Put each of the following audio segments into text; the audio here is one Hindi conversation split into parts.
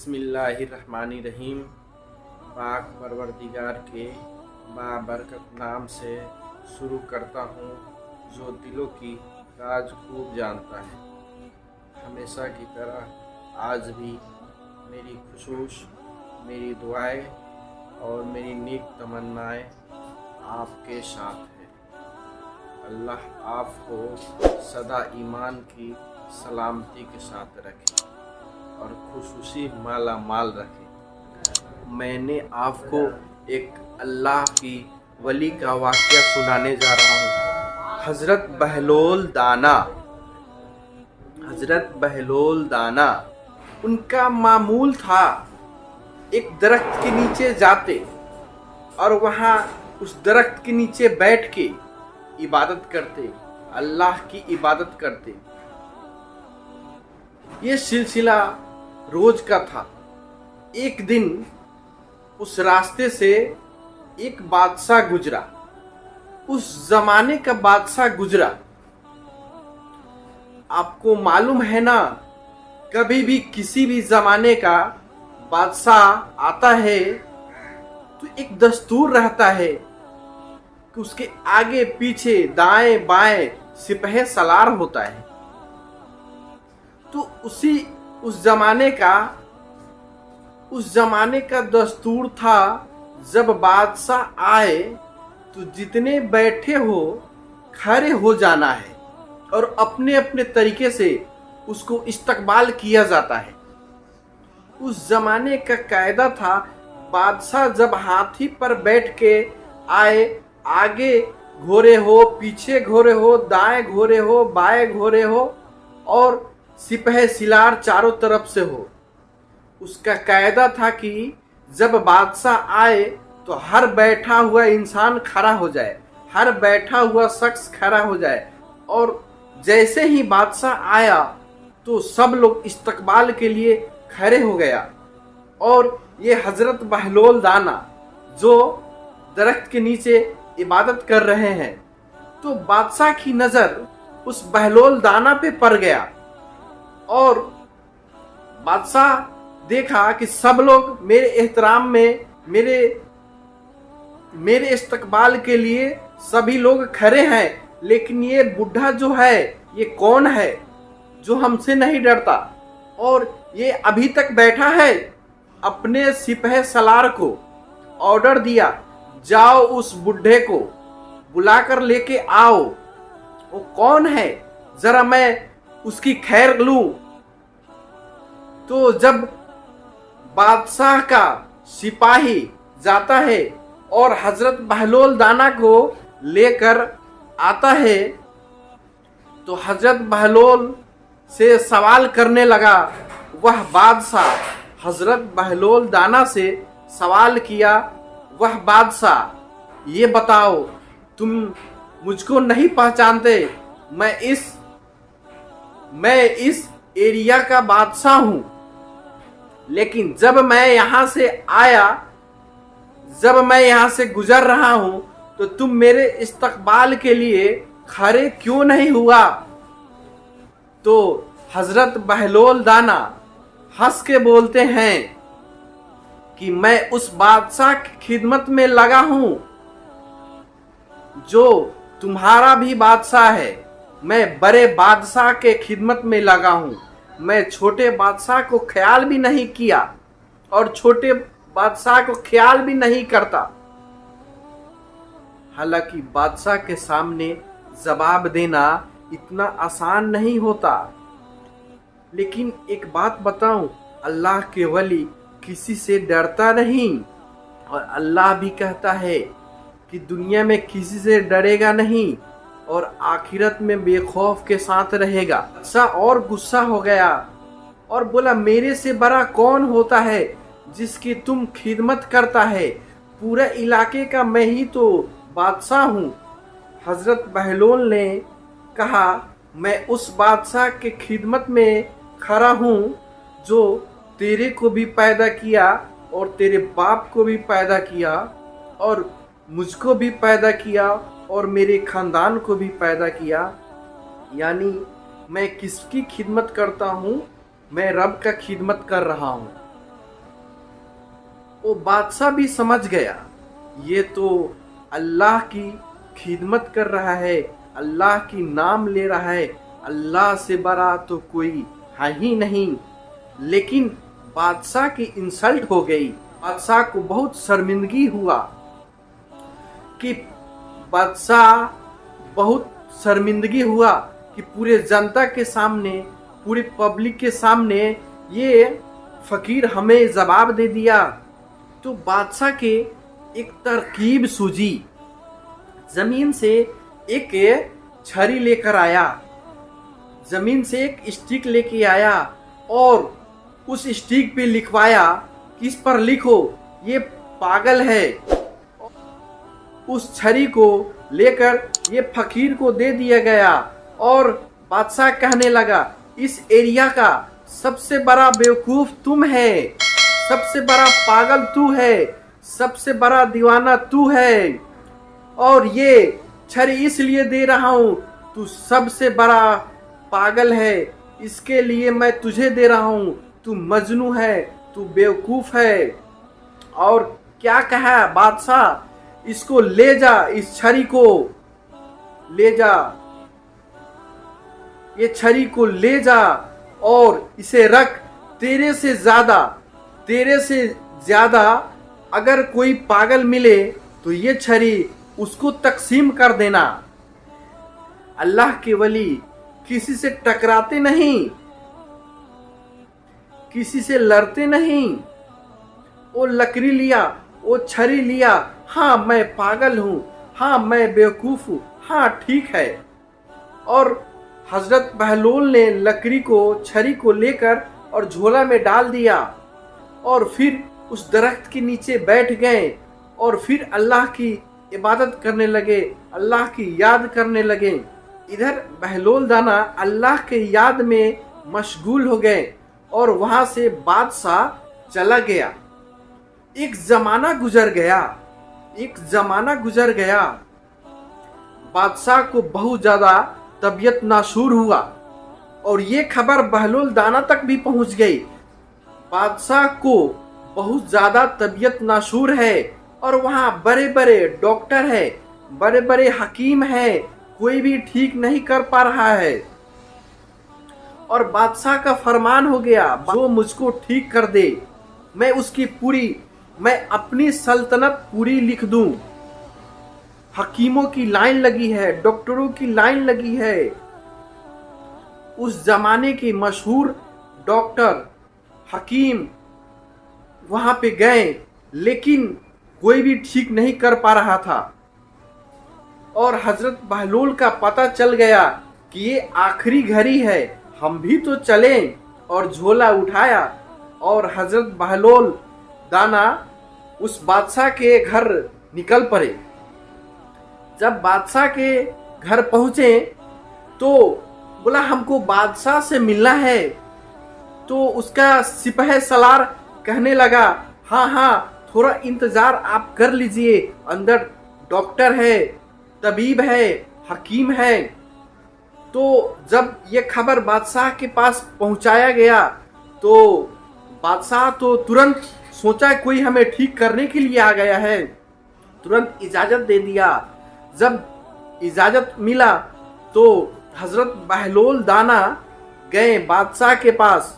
बिस्मिल्लाहिर्रहमानिर्रहीम। पाक परवरदिगार के बाबरकत नाम से शुरू करता हूँ, जो दिलों की राज खूब जानता है। हमेशा की तरह आज भी मेरी खुशूस, मेरी दुआएं और मेरी नेक तमन्नाएं आपके साथ है। अल्लाह आपको सदा ईमान की सलामती के साथ रखे और खुशूसी माला माल रखे। मैंने आपको एक अल्लाह की वली का वाक़या सुनाने जा रहा हूँ। हज़रत बहलोल दाना उनका मामूल था, एक दरख्त के नीचे जाते और वहाँ उस दरख्त के नीचे बैठ के इबादत करते, अल्लाह की इबादत करते। ये सिलसिला रोज का था। एक दिन उस रास्ते से एक बादशाह गुजरा, उस जमाने का बादशाह गुजरा। आपको मालूम है ना, कभी भी किसी भी जमाने का बादशाह आता है तो एक दस्तूर रहता है कि उसके आगे पीछे दाएं बाएं सिपह सलार होता है। तो उस जमाने का दस्तूर था, जब बादशाह आए तो जितने बैठे हो खड़े हो जाना है और अपने अपने तरीके से उसको इस्तकबाल किया जाता है। उस जमाने का कायदा था, बादशाह जब हाथी पर बैठ के आए, आगे घोड़े हो, पीछे घोड़े हो, दाएं घोड़े हो, बाएं घोड़े हो और सिपह सिलार चारों तरफ से हो। उसका कायदा था कि जब बादशाह आए तो हर बैठा हुआ इंसान खड़ा हो जाए, हर बैठा हुआ शख्स खड़ा हो जाए। और जैसे ही बादशाह आया तो सब लोग इस्तकबाल के लिए खड़े हो गया। और ये हजरत बहलोल दाना जो दरख्त के नीचे इबादत कर रहे हैं, तो बादशाह की नजर उस बहलोल दाना पे पड़ गया और बादशाह देखा कि सब लोग मेरे एहतराम में, मेरे इस्तकबाल के लिए सभी लोग खड़े हैं, लेकिन ये बुढ़ा जो है ये कौन है जो हमसे नहीं डरता और ये अभी तक बैठा है। अपने सिपह सलार को ऑर्डर दिया, जाओ उस बुढ़े को बुलाकर लेके आओ। वो कौन है, जरा मैं उसकी खैर लूं। तो जब बादशाह का सिपाही जाता है और हजरत बहलोल दाना को लेकर आता है, तो हजरत बहलोल से सवाल करने लगा। वह बादशाह हजरत बहलोल दाना से सवाल किया, वह बादशाह ये बताओ, तुम मुझको नहीं पहचानते? मैं इस एरिया का बादशाह हूं, लेकिन जब मैं यहां से गुजर रहा हूं तो तुम मेरे इस्तकबाल के लिए खड़े क्यों नहीं हुआ? तो हजरत बहलोल दाना हंस के बोलते हैं कि मैं उस बादशाह की खिदमत में लगा हूं जो तुम्हारा भी बादशाह है। मैं बड़े बादशाह के खिदमत में लगा हूं। मैं छोटे बादशाह को ख्याल भी नहीं किया और छोटे बादशाह को ख्याल भी नहीं करता। हालांकि बादशाह के सामने जवाब देना इतना आसान नहीं होता, लेकिन एक बात बताऊं, अल्लाह के वली किसी से डरता नहीं और अल्लाह भी कहता है कि दुनिया में किसी से डरेगा नहीं और आखिरत में बेखौफ के साथ रहेगा। बादशाह और गुस्सा हो गया और बोला, मेरे से बड़ा कौन होता है जिसकी तुम खिदमत करता है? पूरे इलाके का मैं ही तो बादशाह हूँ। हजरत बहलोल ने कहा, मैं उस बादशाह के खिदमत में खड़ा हूँ जो तेरे को भी पैदा किया और तेरे बाप को भी पैदा किया और मुझको भी पैदा किया और मेरे खानदान को भी पैदा किया। यानी मैं किसकी खिदमत करता हूँ? मैं रब का खिदमत कर रहा हूँ। वो बादशाह भी समझ गया, ये तो अल्लाह की खिदमत कर रहा है, अल्लाह की नाम ले रहा है, अल्लाह से बड़ा तो कोई है ही नहीं। लेकिन बादशाह की इंसल्ट हो गई। बादशाह को बहुत शर्मिंदगी हुआ कि पूरे जनता के सामने, पूरी पब्लिक के सामने ये फकीर हमें जवाब दे दिया। तो बादशाह के एक तरकीब सूझी, जमीन से एक छड़ी लेकर आया, जमीन से एक स्टिक लेके आया और उस स्टिक पे लिखवाया कि इस पर लिखो ये पागल है। उस छड़ी को लेकर ये फकीर को दे दिया गया और बादशाह कहने लगा, इस एरिया का सबसे बड़ा बेवकूफ तुम है, सबसे बड़ा पागल तू है, सबसे बड़ा दीवाना तू है, और ये छड़ी इसलिए दे रहा हूं, तू सबसे बड़ा पागल है, इसके लिए मैं तुझे दे रहा हूं, तू मजनू है, तू बेवकूफ है। और क्या कहा बादशाह, इसको ले जा, इस छड़ी को ले जा, ये छड़ी को ले जा और इसे रख, तेरे से ज्यादा अगर कोई पागल मिले तो ये छड़ी उसको तकसीम कर देना। अल्लाह के वली किसी से टकराते नहीं, किसी से लड़ते नहीं। वो लकड़ी लिया, वो छड़ी लिया, हाँ मैं पागल हूं, हाँ मैं बेवकूफ हूं, हाँ ठीक है। और हजरत बहलोल ने लकड़ी को, छड़ी को लेकर और झोला में डाल दिया और फिर उस दरख्त के नीचे बैठ गए और फिर अल्लाह की इबादत करने लगे, अल्लाह की याद करने लगे। इधर बहलोल दाना अल्लाह के याद में मशगूल हो गए और वहां से बादशाह चला गया। एक जमाना गुजर गया, बादशाह को बहुत ज्यादा तबीयत नासूर हुआ और ये खबर बहलोल दाना तक भी पहुंच गई। बादशाह को बहुत ज्यादा तबीयत नासूर है और वहाँ बड़े बड़े डॉक्टर है, बड़े बड़े हकीम है, कोई भी ठीक नहीं कर पा रहा है। और बादशाह का फरमान हो गया, जो मुझको ठीक कर दे मैं अपनी सल्तनत पूरी लिख दूं। हकीमों की लाइन लगी है, डॉक्टरों की लाइन लगी है। उस जमाने के मशहूर डॉक्टर, हकीम वहां पे गए, लेकिन कोई भी ठीक नहीं कर पा रहा था। और हजरत बहलोल का पता चल गया कि ये आखिरी घड़ी है, हम भी तो चलें। और झोला उठाया और हजरत बहलोल दाना उस बादशाह के घर निकल पड़े। जब बादशाह के घर पहुंचे तो बोला, हमको बादशाह से मिलना है। तो उसका सिपह सलार कहने लगा, हाँ थोड़ा इंतजार आप कर लीजिए, अंदर डॉक्टर है, तबीब है, हकीम है। तो जब ये खबर बादशाह के पास पहुंचाया गया तो बादशाह तो तुरंत सोचा कोई हमें ठीक करने के लिए आ गया है, तुरंत इजाजत दे दिया। जब इजाजत मिला तो हजरत बहलोल दाना गए बादशाह के पास।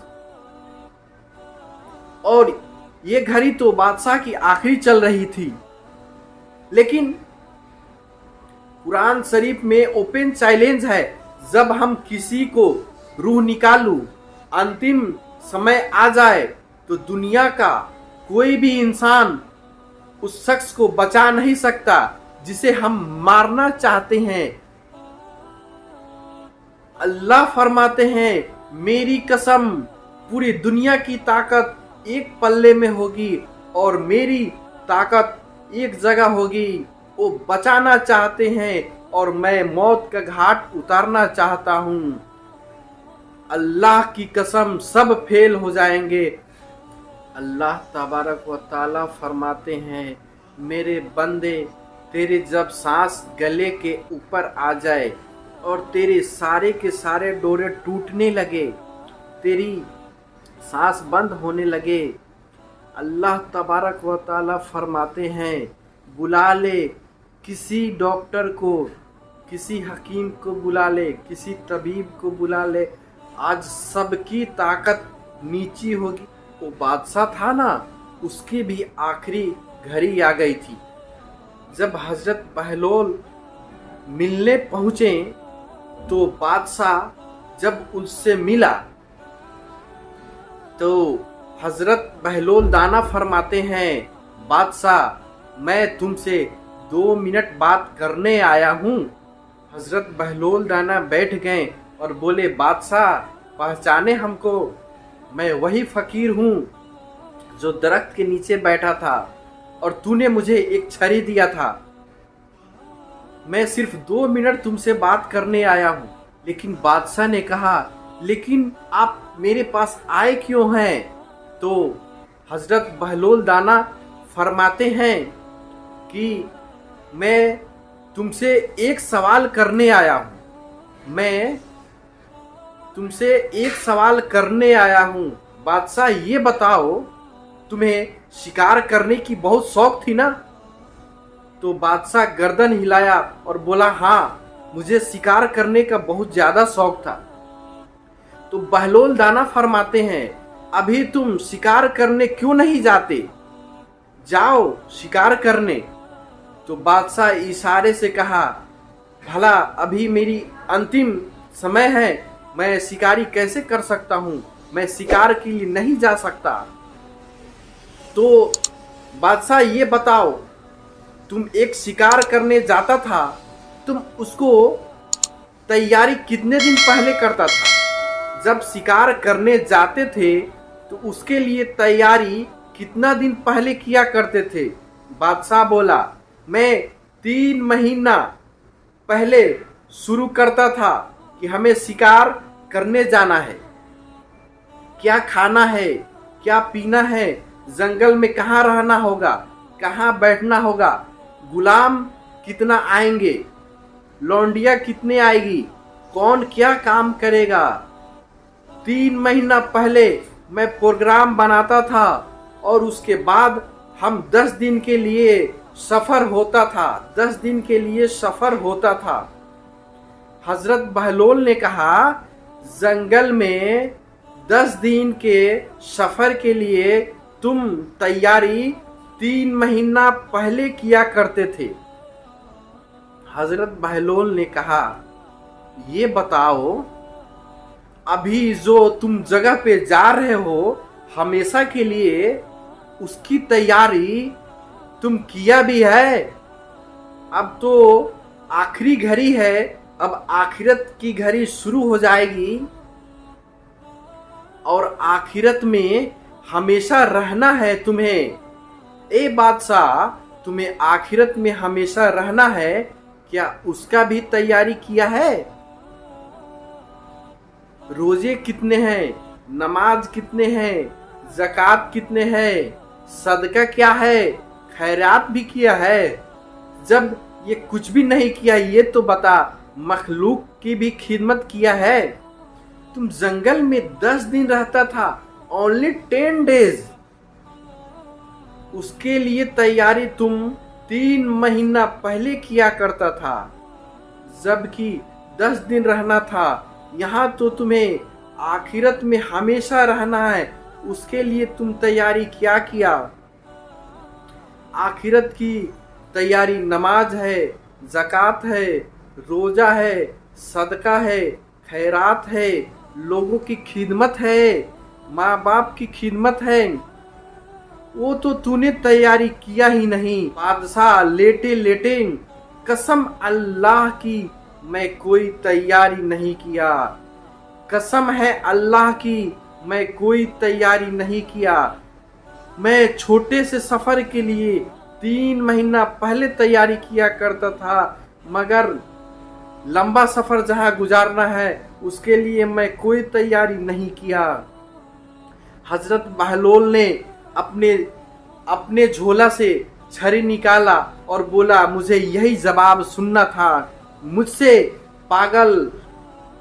और ये घड़ी तो बादशाह की आखिरी चल रही थी, लेकिन कुरान शरीफ में ओपन चैलेंज है, जब हम किसी को रूह निकालूं, अंतिम समय आ जाए तो दुनिया का कोई भी इंसान उस शख्स को बचा नहीं सकता जिसे हम मारना चाहते हैं। अल्लाह फरमाते हैं, मेरी कसम पूरी दुनिया की ताकत एक पल्ले में होगी और मेरी ताकत एक जगह होगी। वो बचाना चाहते हैं और मैं मौत का घाट उतारना चाहता हूं। अल्लाह की कसम सब फेल हो जाएंगे। अल्लाह तबारक व ताला फरमाते हैं, मेरे बंदे, तेरे जब सांस गले के ऊपर आ जाए और तेरे सारे के सारे डोरे टूटने लगे, तेरी सांस बंद होने लगे, अल्लाह तबारक व ताला फरमाते हैं, बुला ले किसी डॉक्टर को, किसी हकीम को बुला ले, किसी तबीब को बुला ले, आज सबकी ताकत नीची होगी। वो बादशाह था ना, उसकी भी आखिरी घड़ी आ गई थी। जब हजरत बहलोल मिलने पहुंचे तो बादशाह जब उससे मिला तो हजरत बहलोल दाना फरमाते हैं, बादशाह मैं तुमसे 2 मिनट बात करने आया हूँ। हजरत बहलोल दाना बैठ गए और बोले, बादशाह पहचाने हमको, मैं वही फकीर हूँ जो दरख्त के नीचे बैठा था और तूने मुझे एक छड़ी दिया था। मैं सिर्फ 2 मिनट तुमसे बात करने आया हूँ। लेकिन बादशाह ने कहा, लेकिन आप मेरे पास आए क्यों हैं? तो हजरत बहलोल दाना फरमाते हैं कि मैं तुमसे एक सवाल करने आया हूँ, मैं तुमसे एक सवाल करने आया हूँ। बादशाह ये बताओ, तुम्हें शिकार करने की बहुत शौक थी ना? तो बादशाह गर्दन हिलाया और बोला, हाँ मुझे शिकार करने का बहुत ज्यादा शौक था। तो बहलोल दाना फरमाते हैं, अभी तुम शिकार करने क्यों नहीं जाते? जाओ शिकार करने। तो बादशाह इशारे से कहा, भला अभी मेरी अंतिम समय है, मैं शिकारी कैसे कर सकता हूँ, मैं शिकार के लिए नहीं जा सकता। तो बादशाह ये बताओ, तुम एक शिकार करने जाता था, तुम उसको तैयारी कितने दिन पहले करता था? जब शिकार करने जाते थे तो उसके लिए तैयारी कितना दिन पहले किया करते थे? बादशाह बोला, मैं 3 महीना पहले शुरू करता था कि हमें शिकार करने जाना है, क्या खाना है, क्या पीना है, जंगल में कहाँ रहना होगा, कहाँ बैठना होगा, गुलाम कितना आएंगे, लौंडिया कितने आएगी, कौन क्या काम करेगा। 3 महीना पहले मैं प्रोग्राम बनाता था और उसके बाद हम 10 दिन के लिए सफर होता था, 10 दिन के लिए सफर होता था। हजरत बहलोल ने कहा, जंगल में 10 दिन के सफर के लिए तुम तैयारी 3 महीना पहले किया करते थे। हजरत बहलोल ने कहा, ये बताओ, अभी जो तुम जगह पे जा रहे हो हमेशा के लिए, उसकी तैयारी तुम किया भी है? अब तो आखिरी घड़ी है, अब आखिरत की घड़ी शुरू हो जाएगी और आखिरत में हमेशा रहना है तुम्हें। ए बादशाह, तुम्हें आखिरत में हमेशा रहना है, क्या उसका भी तैयारी किया है? रोजे कितने हैं, नमाज कितने हैं, ज़कात कितने हैं, सदका क्या है, खैरात भी किया है? जब ये कुछ भी नहीं किया, ये तो बता, मखलूक की भी खिदमत किया है? तुम जंगल में 10 दिन रहता था, ओनली 10 डेज, उसके लिए तैयारी तुम 3 महीना पहले किया करता था, जबकि 10 दिन रहना था। यहाँ तो तुम्हें आखिरत में हमेशा रहना है, उसके लिए तुम तैयारी क्या किया? आखिरत की तैयारी नमाज है, ज़कात है, रोजा है, सदका है, खैरात है, लोगों की खिदमत है, माँ बाप की खिदमत है। वो तो तूने तैयारी किया ही नहीं। बादशाह लेटे लेटे, कसम अल्लाह की मैं कोई तैयारी नहीं किया, कसम है अल्लाह की मैं कोई तैयारी नहीं किया। मैं छोटे से सफर के लिए 3 महीना पहले तैयारी किया करता था, मगर लंबा सफर जहाँ गुजारना है उसके लिए मैं कोई तैयारी नहीं किया। हजरत बहलोल ने अपने झोला से छड़ी निकाला और बोला, मुझे यही जवाब सुनना था, मुझसे पागल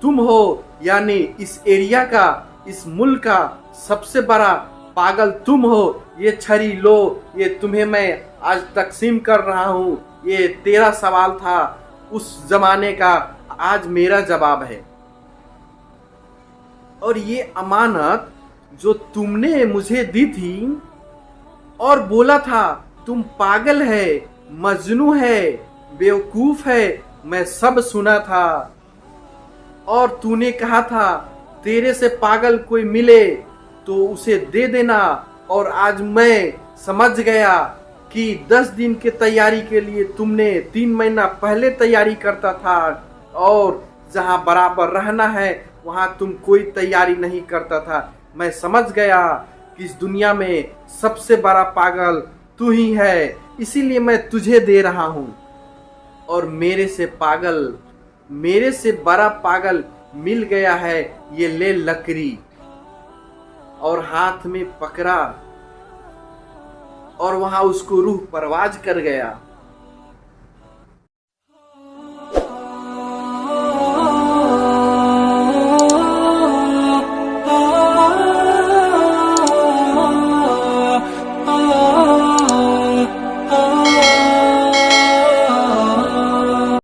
तुम हो, यानी इस एरिया का, इस मुल्क का सबसे बड़ा पागल तुम हो, ये छड़ी लो, ये तुम्हें मैं आज तकसीम कर रहा हूं। ये तेरा सवाल था उस जमाने का, आज मेरा जवाब है। और ये अमानत जो तुमने मुझे दी थी और बोला था तुम पागल है, मजनू है, बेवकूफ है, मैं सब सुना था। और तूने कहा था तेरे से पागल कोई मिले तो उसे दे देना। और आज मैं समझ गया कि 10 दिन के तैयारी के लिए तुमने 3 महीना पहले तैयारी करता था, और जहां बराबर रहना है वहां तुम कोई तैयारी नहीं करता था। मैं समझ गया कि इस दुनिया में सबसे बड़ा पागल तू ही है, इसीलिए मैं तुझे दे रहा हूं। और मेरे से बड़ा पागल मिल गया है, ये ले लकड़ी। और हाथ में पकड़ा और वहां उसको रूह परवाज कर गया।